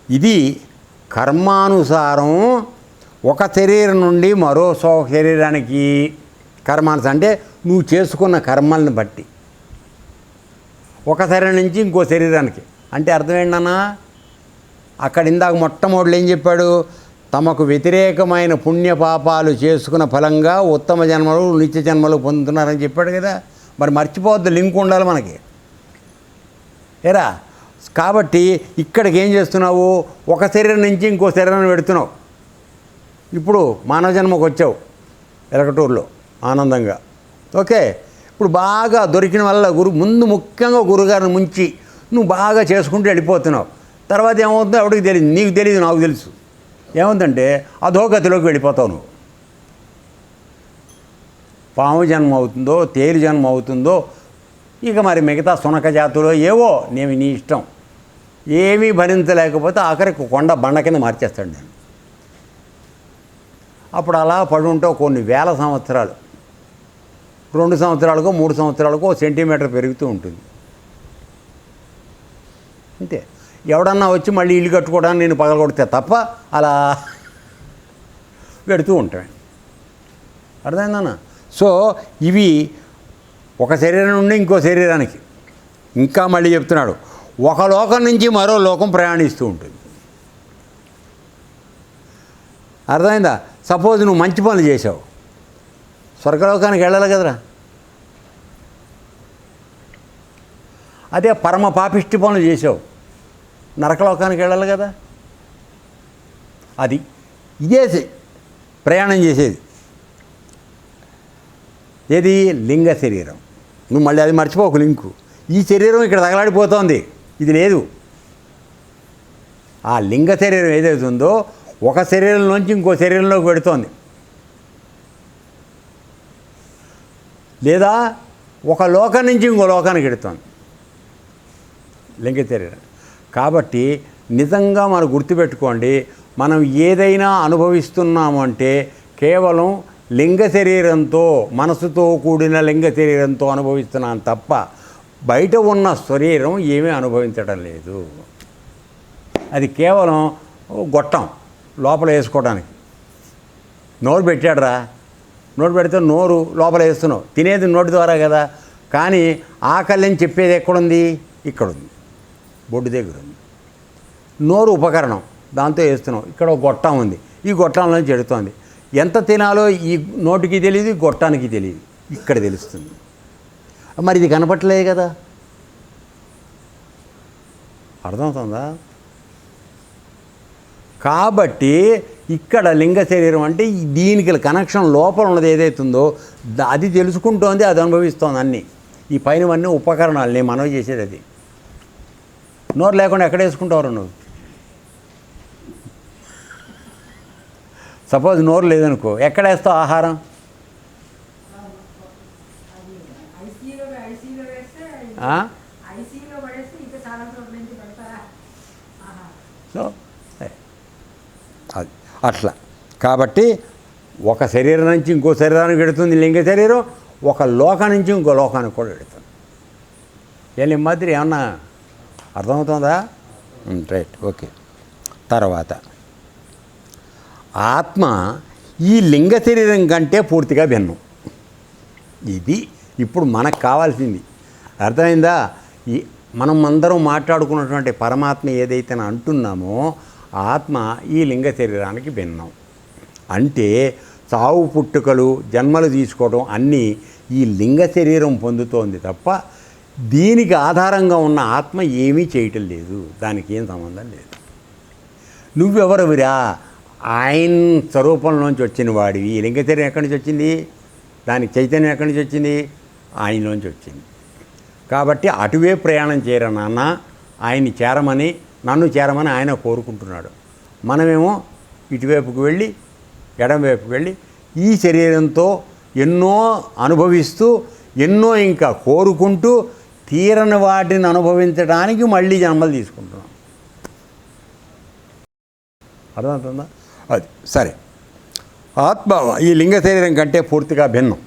ఇది కర్మానుసారం ఒక శరీరం నుండి మరో శరీరానికి కర్మానుసారం అంటే నువ్వు చేసుకున్న కర్మల్ని బట్టి ఒక శరీరం నుంచి ఇంకో శరీరానికి. అంటే అర్థం ఏంటన్నా? అక్కడ ఇందాక మొట్టమొదటి ఏం చెప్పాడు? తమకు వ్యతిరేకమైన పుణ్యపాపాలు చేసుకున్న ఫలంగా ఉత్తమ జన్మలు, నిత్య జన్మలు పొందుతున్నారని చెప్పాడు కదా. మరి మర్చిపోవద్దు, లింక్ ఉండాలి మనకి, ఏరా? కాబట్టి ఇక్కడికి ఏం చేస్తున్నావు? ఒక శరీరం నుంచి ఇంకో శరీరాన్ని పెడుతున్నావు. ఇప్పుడు మానవ జన్మకు వచ్చావు ఎలకటూరులో ఆనందంగా, ఓకే. ఇప్పుడు బాగా దొరికిన వల్ల ముందు ముఖ్యంగా గురుగారిని ముంచి నువ్వు బాగా చేసుకుంటూ వెళ్ళిపోతున్నావు. తర్వాత ఏమవుతుందో ఎవరికి తెలియదు, నీకు తెలియదు, నాకు తెలుసు. ఏముందంటే అధోగతిలోకి వెళ్ళిపోతావు నువ్వు. పాము జన్మ అవుతుందో, తేలు జన్మ అవుతుందో, ఇక మరి మిగతా సునక జాతులో ఏవో నీ ఇష్టం. ఏమీ భరించలేకపోతే ఆఖరికి కొండ బండ కింద మార్చేస్తాడు నేను. అప్పుడు అలా పడుంటావు కొన్ని వేల సంవత్సరాలు. 2 సంవత్సరాలకో 3 సంవత్సరాలకో సెంటీమీటర్ పెరుగుతూ ఉంటుంది, అంతే. ఎవడన్నా వచ్చి మళ్ళీ ఇల్లు కట్టుకోవడానికి నేను పగలగొడితే తప్ప అలా పెడుతూ ఉంటాను. అర్థమైందన్నా? సో ఇవి ఒక శరీరం నుండి ఇంకో శరీరానికి. ఇంకా మళ్ళీ చెప్తున్నాడు, ఒక లోకం నుంచి మరో లోకం ప్రయాణిస్తూ ఉంటుంది. అర్థమైందా? సపోజ్ నువ్వు మంచి పనులు చేసావు, స్వర్గలోకానికి వెళ్ళాలి కదరా. అదే పరమ పాపిష్టి పనులు చేసావు, నరకలోకానికి వెళ్ళాలి కదా. అది ఇదే ప్రయాణం చేసేది. ఏది? లింగ శరీరం. నువ్వు మళ్ళీ అది మర్చిపోకు లింకు. ఈ శరీరం ఇక్కడ తగలాడిపోతోంది, ఇది లేదు. ఆ లింగ శరీరం ఏదైతే ఉందో ఒక శరీరంలోంచి ఇంకో శరీరంలోకి పెడుతోంది, లేదా ఒక లోకం నుంచి ఇంకో లోకానికి పెడుతోంది లింగ శరీరం. కాబట్టి నిజంగా మనం గుర్తుపెట్టుకోండి, మనం ఏదైనా అనుభవిస్తున్నామంటే కేవలం లింగ శరీరంతో, మనసుతో కూడిన లింగ శరీరంతో అనుభవిస్తున్నాం తప్ప బయట ఉన్న శరీరం ఏమీ అనుభవించడం లేదు. అది కేవలం గొట్టం లోపల వేసుకోవడానికి. నోరు పెట్టాడురా, నోరు పెడితే నోరు లోపల వేస్తున్నావు, తినేది నోటి ద్వారా కదా. కానీ ఆకలి అని చెప్పేది ఎక్కడుంది? ఇక్కడుంది, బొడ్డు దగ్గర ఉంది. నోరు ఉపకరణం, దాంతో వేస్తున్నావు. ఇక్కడ ఒక గొట్టం ఉంది, ఈ గొట్టంలోంచి ఎడుతోంది. ఎంత తినాలో ఈ నోటికి తెలియదు, గొట్టానికి తెలియదు, ఇక్కడ తెలుస్తుంది. మరి ఇది కనపట్లేదు కదా. అర్థమవుతుందా? కాబట్టి ఇక్కడ లింగ శరీరం అంటే దీనికి కనెక్షన్ లోపల ఉన్నది ఏదైతుందో అది తెలుసుకుంటోంది, అది అనుభవిస్తోంది అన్నీ. ఈ పైనవన్నీ ఉపకరణాలు, నేను మనవి చేసేది అది. నోరు లేకుండా ఎక్కడ వేసుకుంటావు నువ్వు? సపోజ్ నోరు లేదనుకో, ఎక్కడ వేస్తావు ఆహారం? సో అది అట్లా. కాబట్టి ఒక శరీరం నుంచి ఇంకో శరీరానికి పెడుతుంది లింగ శరీరం, ఒక లోకం నుంచి ఇంకో లోకానికి కూడా పెడుతుంది. ఏం మాదిరి ఏమన్నా అర్థమవుతుందా? Right, okay. తర్వాత ఆత్మ ఈ లింగ శరీరం కంటే పూర్తిగా భిన్నం. ఇది ఇప్పుడు మనకు కావాల్సింది. అర్థమైందా? ఈ మనం అందరం మాట్లాడుకున్నటువంటి పరమాత్మ ఏదైతే అంటున్నామో ఆత్మ ఈ లింగ శరీరానికి భిన్నం. అంటే చావు పుట్టుకలు జన్మలు తీసుకోవడం అన్నీ ఈ లింగ శరీరం పొందుతోంది తప్ప దీనికి ఆధారంగా ఉన్న ఆత్మ ఏమీ చేయటం లేదు, దానికి ఏం సంబంధం లేదు. నువ్వెవరవిరా? ఆయన స్వరూపంలోంచి వచ్చిన వాడివి. ఈ లింగ శరీరం ఎక్కడి నుంచి వచ్చింది? దానికి చైతన్యం ఎక్కడి నుంచి వచ్చింది? ఆయనలోంచి వచ్చింది. కాబట్టి అటువే ప్రయాణం చేయరా నాన్న, ఆయన్ని చేరమని, నన్ను చేరమని ఆయన కోరుకుంటున్నాడు. మనమేమో ఇటువైపుకు వెళ్ళి ఎడమవైపుకు వెళ్ళి ఈ శరీరంతో ఎన్నో అనుభవిస్తూ ఎన్నో ఇంకా కోరుకుంటూ తీరని వాటిని అనుభవించడానికి మళ్ళీ జన్మలు తీసుకుంటున్నాం. అర్థమవుతుందా? అది సరే. ఆత్మ ఈ లింగ శరీరం కంటే పూర్తిగా భిన్నం.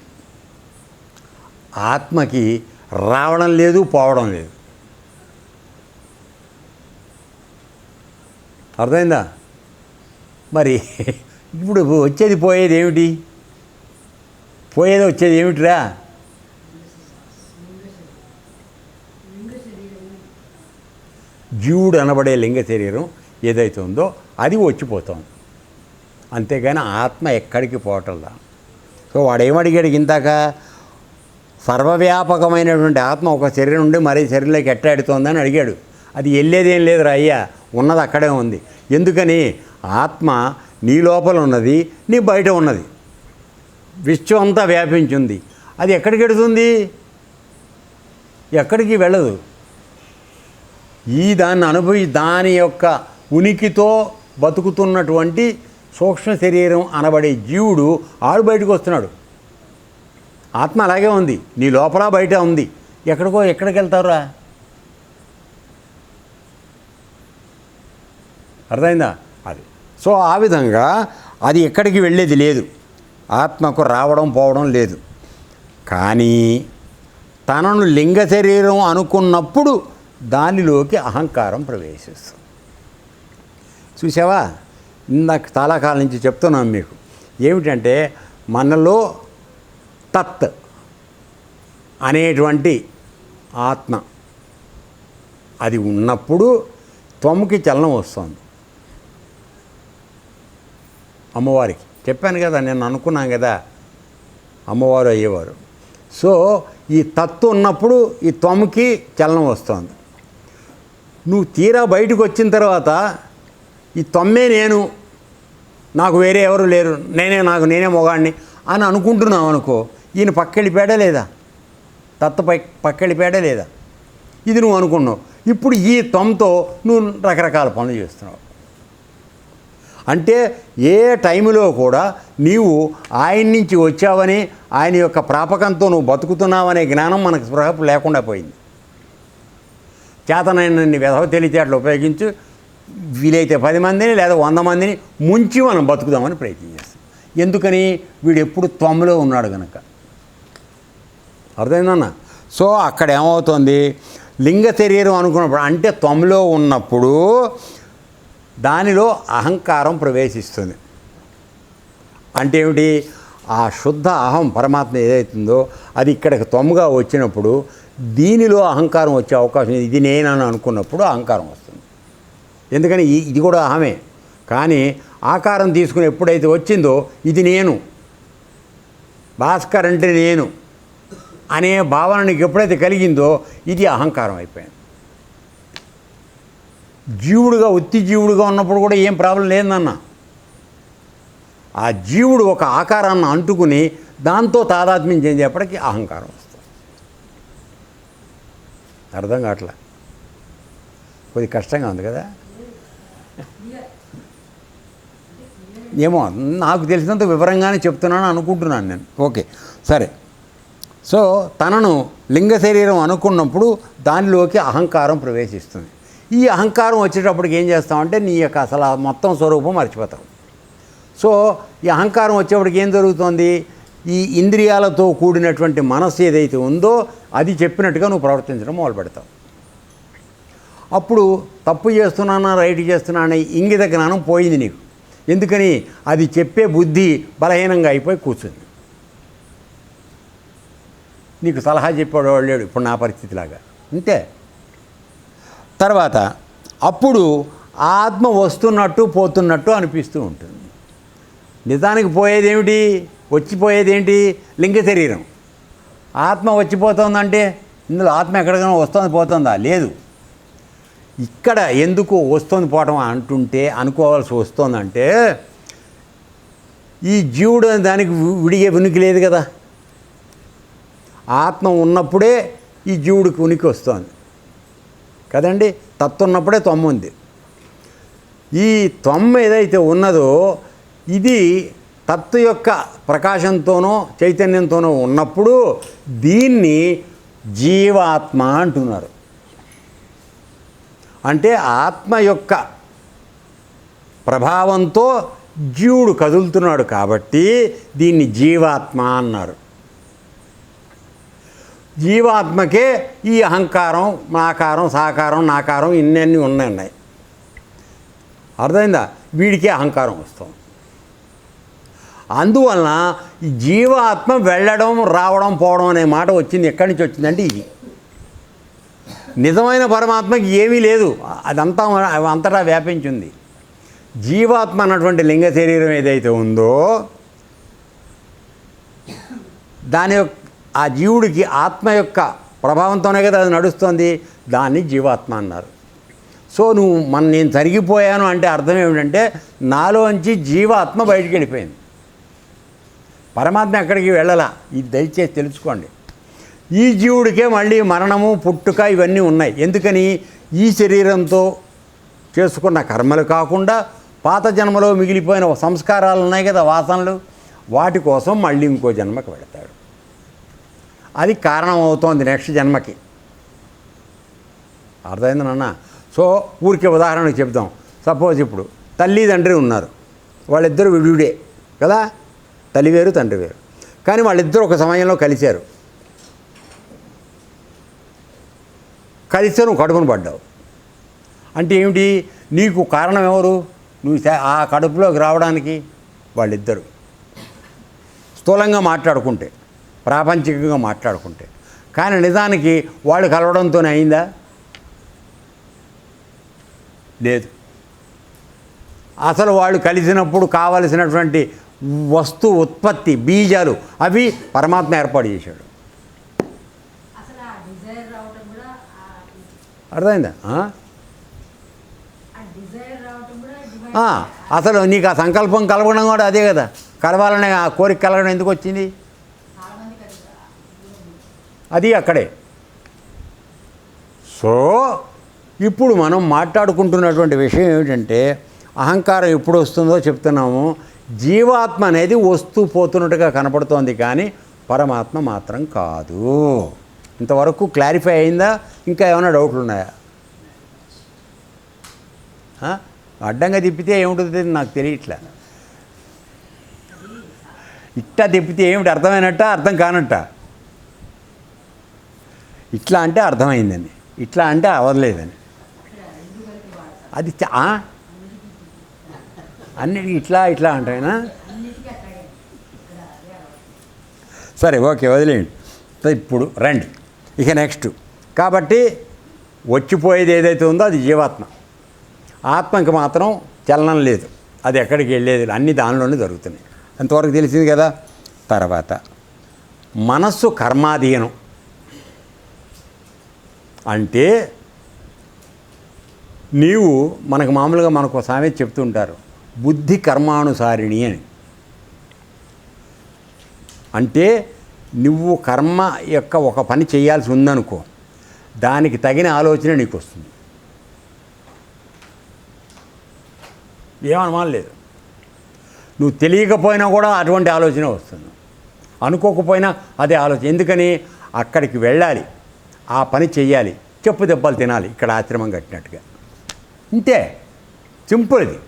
ఆత్మకి రావడం లేదు, పోవడం లేదు. అర్థమైందా? మరి ఇప్పుడు వచ్చేది పోయేది ఏమిటి? పోయేది వచ్చేది ఏమిటిరా? జీవుడు అనబడే లింగ శరీరం ఏదైతే ఉందో అది వచ్చిపోతుంది. అంతేగాని ఆత్మ ఎక్కడికి పోవటంలా. సో వాడు ఏమడిగాడు ఇందాక? సర్వవ్యాపకమైనటువంటి ఆత్మ ఒక శరీరం నుండి మరీ శరీరంలోకి ఎట్టాడుతోందని అడిగాడు. అది వెళ్ళేదేం లేదు అయ్యా, ఉన్నది అక్కడే ఉంది. ఎందుకని? ఆత్మ నీ లోపల ఉన్నది, నీ బయట ఉన్నది, విశ్వం అంతా వ్యాపించింది. అది ఎక్కడికి వెడుతుంది? ఎక్కడికి వెళ్ళదు. దాన్ని దాని యొక్క ఉనికితో బతుకుతున్నటువంటి సూక్ష్మ శరీరం అనబడే జీవుడు ఆడు బయటకు వస్తున్నాడు. ఆత్మ అలాగే ఉంది, నీ లోపల బయట ఉంది. ఎక్కడికి వెళ్తారా? అర్థమైందా? అది. సో ఆ విధంగా అది ఎక్కడికి వెళ్ళేది లేదు, ఆత్మకు రావడం పోవడం లేదు. కానీ తనను లింగ శరీరం అనుకున్నప్పుడు దానిలోకి అహంకారం ప్రవేశిస్తుంది. చూసావా? ఇందాక చాలా కాలం నుంచి చెప్తున్నాను మీకు. ఏమిటంటే మనలో తత్ అనేటువంటి ఆత్మ అది ఉన్నప్పుడు త్వముకి చలనం వస్తుంది. అమ్మవారికి చెప్పాను కదా, నేను అనుకున్నాను కదా అమ్మవారు అయ్యేవారు. సో ఈ తత్తు ఉన్నప్పుడు ఈ త్వముకి చలనం వస్తుంది. నువ్వు తీరా బయటకు వచ్చిన తర్వాత ఈ తొమ్మే నేను, నాకు వేరే ఎవరు లేరు, నేనే మొగాడిని అని అనుకుంటున్నావు అనుకో, ఈయన పక్కెళ్ళిపోయాడా లేదా? తత్త పక్కెళ్ళిపోయాడా లేదా? ఇది నువ్వు అనుకున్నావు. ఇప్పుడు ఈ తొమ్తో నువ్వు రకరకాల పనులు చేస్తున్నావు. అంటే ఏ టైంలో కూడా నీవు ఆయన నుంచి వచ్చావని, ఆయన యొక్క ప్రాపకంతో నువ్వు బతుకుతున్నావనే జ్ఞానం మనకు స్పృహ లేకుండా పోయింది. చేతనైనన్ని వెధవ తెలివితేటలు ఉపయోగించి వీలైతే 10 మందిని లేదా 100 మందిని ముంచి మనం బతుకుదామని ప్రయత్నం చేస్తాం. ఎందుకని? వీడు ఎప్పుడు త్వమలో ఉన్నాడు కనుక. అర్థమైందన్న? సో అక్కడ ఏమవుతుంది? లింగ శరీరం అనుకున్నప్పుడు అంటే త్వమలో ఉన్నప్పుడు దానిలో అహంకారం ప్రవేశిస్తుంది. అంటే ఏమిటి? ఆ శుద్ధ అహం పరమాత్మ ఏదైతుందో అది ఇక్కడికి త్వముగా వచ్చినప్పుడు దీనిలో అహంకారం వచ్చే అవకాశం, ఇది నేనని అనుకున్నప్పుడు అహంకారం వస్తుంది. ఎందుకని ఇది కూడా అహమే, కానీ ఆకారం తీసుకుని ఎప్పుడైతే వచ్చిందో ఇది నేను, భాస్కర్ అంటే నేను అనే భావన నీకు ఎప్పుడైతే కలిగిందో ఇది అహంకారం అయిపోయింది. జీవుడుగా ఉత్తి జీవుడుగా ఉన్నప్పుడు కూడా ఏం ప్రాబ్లం లేదన్న. ఆ జీవుడు ఒక ఆకారాన్ని అంటుకుని దాంతో తాదాత్మ్యం చెందేపటికి అహంకారం వస్తుంది. అర్థం కావట్లే, కొద్ది కష్టంగా ఉంది కదా. ఏమో నాకు తెలిసినంత వివరంగానే చెప్తున్నాను అనుకుంటున్నాను నేను. ఓకే సరే. సో తనను లింగ శరీరం అనుకున్నప్పుడు దానిలోకి అహంకారం ప్రవేశిస్తుంది. ఈ అహంకారం వచ్చేటప్పటికి ఏం చేస్తామంటే నీ యొక్క అసలు మొత్తం స్వరూపం మర్చిపోతావు. సో ఈ అహంకారం వచ్చేప్పటికి ఏం జరుగుతుంది, ఈ ఇంద్రియాలతో కూడినటువంటి మనస్సు ఏదైతే ఉందో అది చెప్పినట్టుగా నువ్వు ప్రవర్తించడం మొదలు పెడతావు. అప్పుడు తప్పు చేస్తున్నానా రైట్ చేస్తున్నానా ఇంగిత జ్ఞానం పోయింది నీకు. ఎందుకని అది చెప్పే బుద్ధి బలహీనంగా అయిపోయి కూర్చుంది. నీకు సలహా చెప్పేవాడు లేడు ఇప్పుడు నా పరిస్థితిలాగా, అంతే. తర్వాత అప్పుడు ఆత్మ వస్తున్నట్టు పోతున్నట్టు అనిపిస్తూ ఉంటుంది. నిజానికి పోయేదేమిటి, వచ్చిపోయేదేంటి, లింగ శరీరం. ఆత్మ వచ్చిపోతుందంటే ఇందులో ఆత్మ ఎక్కడికైనా వస్తుంది పోతుందా, లేదు. ఇక్కడ ఎందుకు వస్తుంది పోవటం అంటుంటే అనుకోవాల్సి వస్తుందంటే ఈ జీవుడు దానికి విడిగే ఉనికి లేదు కదా. ఆత్మ ఉన్నప్పుడే ఈ జీవుడికి ఉనికి వస్తుంది కదండి. తత్తు ఉన్నప్పుడే తొమ్మ ఉంది. ఈ తొమ్మ ఏదైతే ఉన్నదో ఇది తత్తు యొక్క ప్రకాశంతోనో చైతన్యంతోనో ఉన్నప్పుడు దీన్ని జీవాత్మ అంటున్నారు. అంటే ఆత్మ యొక్క ప్రభావంతో జీవుడు కదులుతున్నాడు కాబట్టి దీన్ని జీవాత్మ అన్నారు. జీవాత్మకే ఈ అహంకారం, నాకారం, సాకారం, నాకారం ఇన్ని ఉన్నాయి. అర్థమైందా? వీడికే అహంకారం వస్తుంది. అందువలన ఈ జీవాత్మ వెళ్ళడం రావడం పోవడం అనే మాట వచ్చింది. ఎక్కడి నుంచి వచ్చిందంటే ఇది. నిజమైన పరమాత్మకి ఏమీ లేదు, అదంతా అంతటా వ్యాపించింది. జీవాత్మ అన్నటువంటి లింగ శరీరం ఏదైతే ఉందో దాని యొక్క ఆ జీవుడికి ఆత్మ యొక్క ప్రభావంతోనే కదా అది నడుస్తుంది, దాన్ని జీవాత్మ అన్నారు. సో నేను తరిగిపోయాను అంటే అర్థం ఏమిటంటే నాలోంచి జీవాత్మ బయటికి వెళ్ళిపోయింది, పరమాత్మ ఎక్కడికి వెళ్ళలా. ఇది దయచేసి తెలుసుకోండి. ఈ జీవుడికే మళ్ళీ మరణము పుట్టుక ఇవన్నీ ఉన్నాయి. ఎందుకని ఈ శరీరంతో చేసుకున్న కర్మలు కాకుండా పాత జన్మలో మిగిలిపోయిన సంస్కారాలు ఉన్నాయి కదా, వాసనలు, వాటి కోసం మళ్ళీ ఇంకో జన్మకి వెళతాడు. అది కారణం అవుతోంది నెక్స్ట్ జన్మకి. అర్థమైంది నాన్న? సో ఊరికే ఉదాహరణకు చెప్తాం. సపోజ్ ఇప్పుడు తల్లి తండ్రి ఉన్నారు, వాళ్ళిద్దరూ విడివిడే కదా, తల్లి వేరు తండ్రి వేరు. కానీ వాళ్ళిద్దరూ ఒక సమయంలో కలిశారు. కలిస్తే నువ్వు కడుపును పడ్డావు అంటే ఏమిటి? నీకు కారణం ఎవరు? నువ్వు ఆ కడుపులోకి రావడానికి వాళ్ళిద్దరు స్థూలంగా మాట్లాడుకుంటే, ప్రాపంచికంగా మాట్లాడుకుంటే. కానీ నిజానికి వాళ్ళు కలవడంతోనే అయిందా? లేదు. అసలు వాళ్ళు కలిసినప్పుడు కావలసినటువంటి వస్తు ఉత్పత్తి బీజాలు అవి పరమాత్మ ఏర్పాటు చేశాడు. అర్థమైందా? అసలు నీకు ఆ సంకల్పం కలగడం కూడా అదే కదా. కలవాలనే ఆ కోరిక కలగడం ఎందుకు వచ్చింది? అది అక్కడే. సో ఇప్పుడు మనం మాట్లాడుకుంటున్నటువంటి విషయం ఏమిటంటే అహంకారం ఎప్పుడు వస్తుందో చెప్తున్నాము. జీవాత్మ అనేది వస్తూ పోతున్నట్టుగా కనపడుతోంది, కానీ పరమాత్మ మాత్రం కాదు. ఇంతవరకు క్లారిఫై అయిందా? ఇంకా ఏమైనా డౌట్లు ఉన్నాయా? అడ్డంగా తిప్పితే ఏముంటుంది నాకు తెలియట్లే. ఇట్లా తిప్పితే ఏమిటి? అర్థమైనట్ట అర్థం కానట్ట? ఇట్లా అంటే అర్థమైందని, ఇట్లా అంటే అవ్వలేదని. అది అన్నిటికీ ఇట్లా ఇట్లా అంటాయినా? సరే ఓకే వదిలేయండి. ఇప్పుడు రండి ఇక నెక్స్ట్. కాబట్టి వచ్చిపోయేది ఏదైతే ఉందో అది జీవాత్మ. ఆత్మకి మాత్రం చలనం లేదు, అది ఎక్కడికి వెళ్ళేది, అన్నీ దానిలోనే జరుగుతున్నాయి. అంతవరకు తెలిసింది కదా. తర్వాత మనస్సు కర్మాధీనం అంటే నీవు మనకు మామూలుగా మనకు సామెత చెప్తుంటారు, బుద్ధి కర్మానుసారిణి అని. అంటే నువ్వు కర్మ యొక్క ఒక పని చేయాల్సి ఉందనుకో, దానికి తగిన ఆలోచన నీకు వస్తుంది. ఏమనమానం లేదు. నువ్వు తెలియకపోయినా కూడా అటువంటి ఆలోచన వస్తుంది, అనుకోకపోయినా అదే ఆలోచన. ఎందుకని? అక్కడికి వెళ్ళాలి, ఆ పని చెయ్యాలి, చెప్పు దెబ్బలు తినాలి, ఇక్కడ ఆశ్రమం కట్టినట్టుగా. ఇంతే, సింపుల్ ఇది.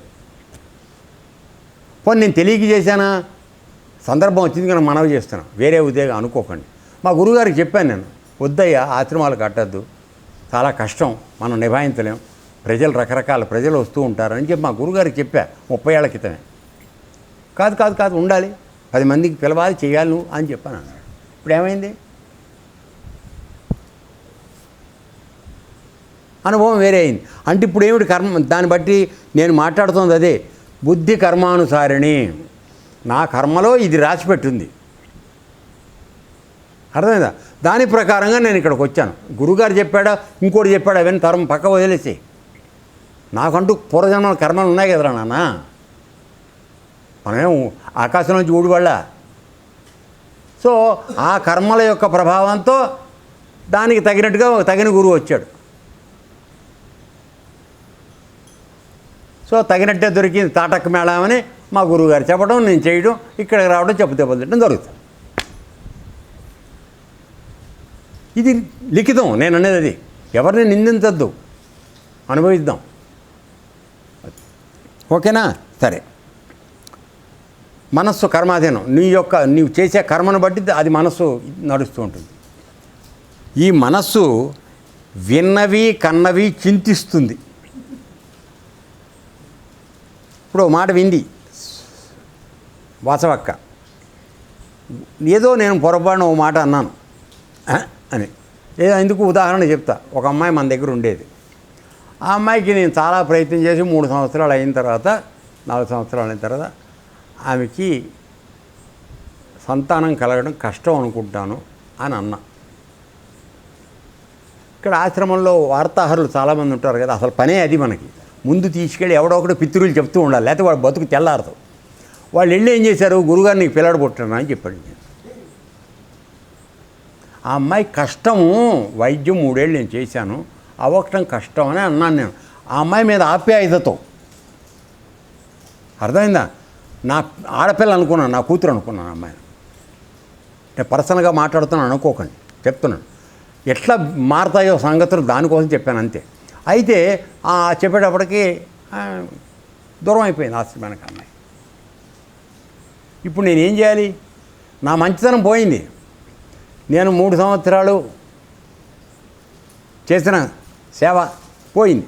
పోనీ నేను తెలియక చేశానా, సందర్భం వచ్చింది కానీ మనవి చేస్తున్నాను, వేరే ఉద్యోగం అనుకోకండి. మా గురువుగారికి చెప్పాను నేను, వద్దయ్యా ఆశ్రమాలు కట్టద్దు, చాలా కష్టం, మనం నిభాయించలేం, ప్రజలు రకరకాల ప్రజలు వస్తూ ఉంటారని చెప్పి మా గురువుగారికి చెప్పా 30 ఏళ్ల క్రితమే. కాదు ఉండాలి, 10 మందికి పిలవాలి, చేయాలి నువ్వు అని చెప్పాను అన్నాడు. ఇప్పుడు ఏమైంది? అనుభవం వేరే అయింది. అంటే ఇప్పుడు ఏమిటి కర్మ? దాన్ని బట్టి నేను మాట్లాడుతుంది అదే, బుద్ధి కర్మానుసారిణి. నా కర్మలో ఇది రాసిపెట్టింది, అర్థమైందా? దాని ప్రకారంగా నేను ఇక్కడికి వచ్చాను. గురువుగారు చెప్పాడా, ఇంకోటి చెప్పాడా, అవన్నీ తరం పక్క వదిలేసి, నాకంటూ పూర్వజన్మల కర్మలు ఉన్నాయి కదరా నాన్న. మనమేం ఆకాశం నుంచి ఊడిపడ్డా. సో ఆ కర్మల యొక్క ప్రభావంతో దానికి తగినట్టుగా తగిన గురువు వచ్చాడు. సో తగినట్టే దొరికింది తాటక మేళమని మా గురువుగారు చెప్పడం, నేను చేయడం, ఇక్కడికి రావడం, చెప్పు దెబ్బలు తిట్టడం జరుగుతుంది. ఇది లిఖితం. నేను అనేది అది, ఎవరిని నిందించద్దు, అనుభవిద్దాం. ఓకేనా? సరే. మనస్సు కర్మాధీనం. నీవు చేసే కర్మను బట్టి అది మనస్సు నడుస్తూ ఉంటుంది. ఈ మనస్సు విన్నవి కన్నవి చింతిస్తుంది. ఇప్పుడు మాట వింది వాసవక్క, ఏదో నేను పొరపాటున ఓ మాట అన్నాను అని, ఏదో ఎందుకు ఉదాహరణ చెప్తా. ఒక అమ్మాయి మన దగ్గర ఉండేది. ఆ అమ్మాయికి నేను చాలా ప్రయత్నం చేసి 3 సంవత్సరాలు అయిన తర్వాత, 4 సంవత్సరాలు అయిన తర్వాత ఆమెకి సంతానం కలగడం కష్టం అనుకుంటాను అని అన్నా. ఇక్కడ ఆశ్రమంలో వార్తాహరులు చాలామంది ఉంటారు కదా, అసలు పనే అది. మనకి ముందు తీసుకెళ్ళి ఎవడో ఒకటి పితృలు చెప్తూ ఉండాలి, లేకపోతే వాడు బతుకు తెల్లారదు. వాళ్ళు వెళ్ళి ఏం చేశారు, గురుగారు నీకు పిల్లడు పుట్టాను అని చెప్పాడు. ఆ అమ్మాయి కష్టము, వైద్యం 3 ఏళ్ళు నేను చేశాను, అవ్వటం కష్టం అని అన్నాను నేను. ఆ అమ్మాయి మీద ఆప్యాయతతో, అర్థమైందా? నా ఆడపిల్ల అనుకున్నాను, నా కూతురు అనుకున్నాను అమ్మాయిని. నేను పర్సనల్గా మాట్లాడుతున్నాను అనుకోకండి, చెప్తున్నాను. ఎట్లా మారుతాయో సంగతులు దానికోసం చెప్పాను అంతే. అయితే చెప్పేటప్పటికి దూరం అయిపోయింది ఆశ్రమానికి అమ్మాయి. ఇప్పుడు నేనేం చేయాలి? నా మంచితనం పోయింది. నేను 3 సంవత్సరాలు చేసిన సేవ పోయింది.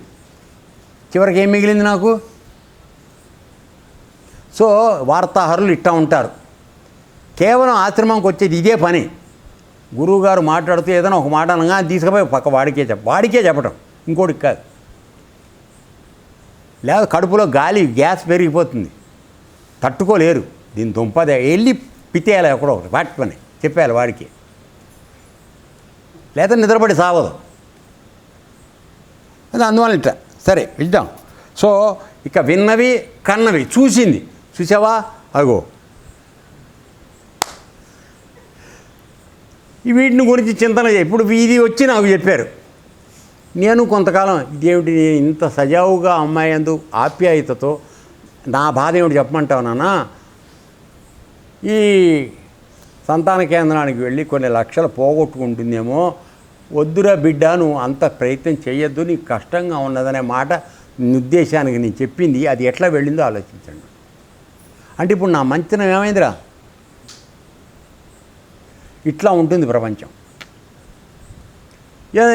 చివరికి ఏం మిగిలింది నాకు? సో వార్తాహరులు ఇట్టా ఉంటారు. కేవలం ఆశ్రమంకి వచ్చేది ఇదే పని. గురువుగారు మాట్లాడుతూ ఏదైనా ఒక మాట అనగా తీసుకుపోయి పక్క వాడికే చెప్పటం, ఇంకోటికి కాదు. లేదా కడుపులో గ్యాస్ పెరిగిపోతుంది, తట్టుకోలేరు, దీని దుంపదే వెళ్ళి పితేయాలి ఎక్కడో ఒకటి వాటి పని చెప్పేయాలి వాడికి, లేదా నిద్రపడి సావదు. అది అందువల్ల ఇట్లా. సరే ఇద్దాం. సో ఇక విన్నవి కన్నవి చూసింది, చూసావా అగో వీటిని గురించి చింతన చేయి. ఇప్పుడు ఇది వచ్చి నాకు చెప్పారు. నేను కొంతకాలం ఇదేమిటి ఇంత సజావుగా అమ్మాయి అందు ఆప్యాయతతో నా బాధ ఏమిటి చెప్పమంటావు నాన్న, ఈ సంతాన కేంద్రానికి వెళ్ళి కొన్ని లక్షలు పోగొట్టుకుంటుందేమో, వద్దురా బిడ్డ నువ్వు అంత ప్రయత్నం చేయొద్దు, నీకు కష్టంగా ఉన్నదనే మాట ఉద్దేశానికి నేను చెప్పింది. అది ఎట్లా వెళ్ళిందో ఆలోచించండి. అంటే ఇప్పుడు నా మంచితనం ఏమైందిరా? ఇట్లా ఉంటుంది ప్రపంచం.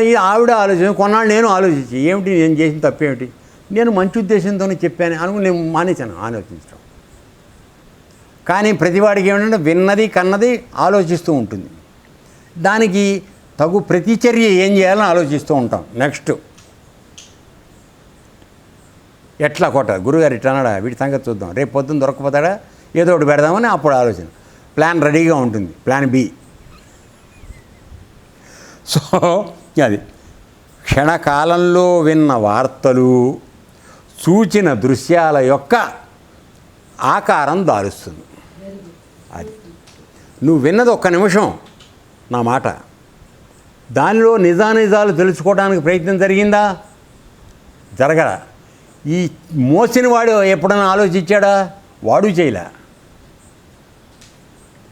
ఈ ఆవిడ ఆలోచన కొన్నాళ్ళు నేను ఆలోచించి ఏమిటి నేను చేసిన తప్పేమిటి, నేను మంచి ఉద్దేశంతోనే చెప్పాను అనుకుని నేను మానేశాను ఆలోచించడం. కానీ ప్రతివాడికి ఏమిటంటే విన్నది కన్నది ఆలోచిస్తూ ఉంటుంది. దానికి తగు ప్రతిచర్య ఏం చేయాలని ఆలోచిస్తూ ఉంటాం. నెక్స్ట్ ఎట్లా కొట్టాలి, గురుగారు ఇట్లా అన్నాడా, వీటి సంగతి చూద్దాం, రేపు పొద్దున్న దొరకపోతాడా, ఏదో ఒకటి పెడదామని అప్పుడు ఆలోచన. ప్లాన్ రెడీగా ఉంటుంది, ప్లాన్ బి. సో అది క్షణకాలంలో విన్న వార్తలు చూచిన దృశ్యాల యొక్క ఆకారం దాలుస్తుంది. అది నువ్వు విన్నది ఒక్క నిమిషం నా మాట, దానిలో నిజానిజాలు తెలుసుకోవడానికి ప్రయత్నం జరిగిందా? జరగల. ఈ మోసిన వాడు ఎప్పుడైనా ఆలోచించాడా? వాడు చేయలే,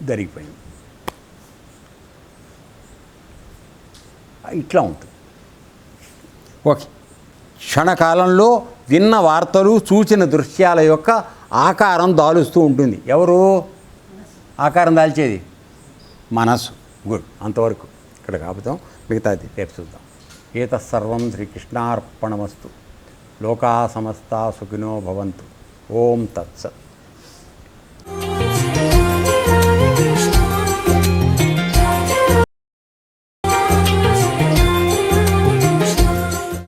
జరిగిపోయింది. ఇట్లా ఉంటుంది. ఓకే, క్షణకాలంలో విన్న వార్తలు చూసిన దృశ్యాల యొక్క ఆకారం దాలుస్తూ ఉంటుంది. ఎవరు ఆకారం దాల్చేది? మనస్సు. గుడ్, అంతవరకు ఇక్కడ కాపుతాం, మిగతాది రేపు చూద్దాం. ఏతత్సర్వం శ్రీకృష్ణార్పణమస్తు. లోకా సమస్తా సుఖినో భవంతు. ఓం తత్సత్.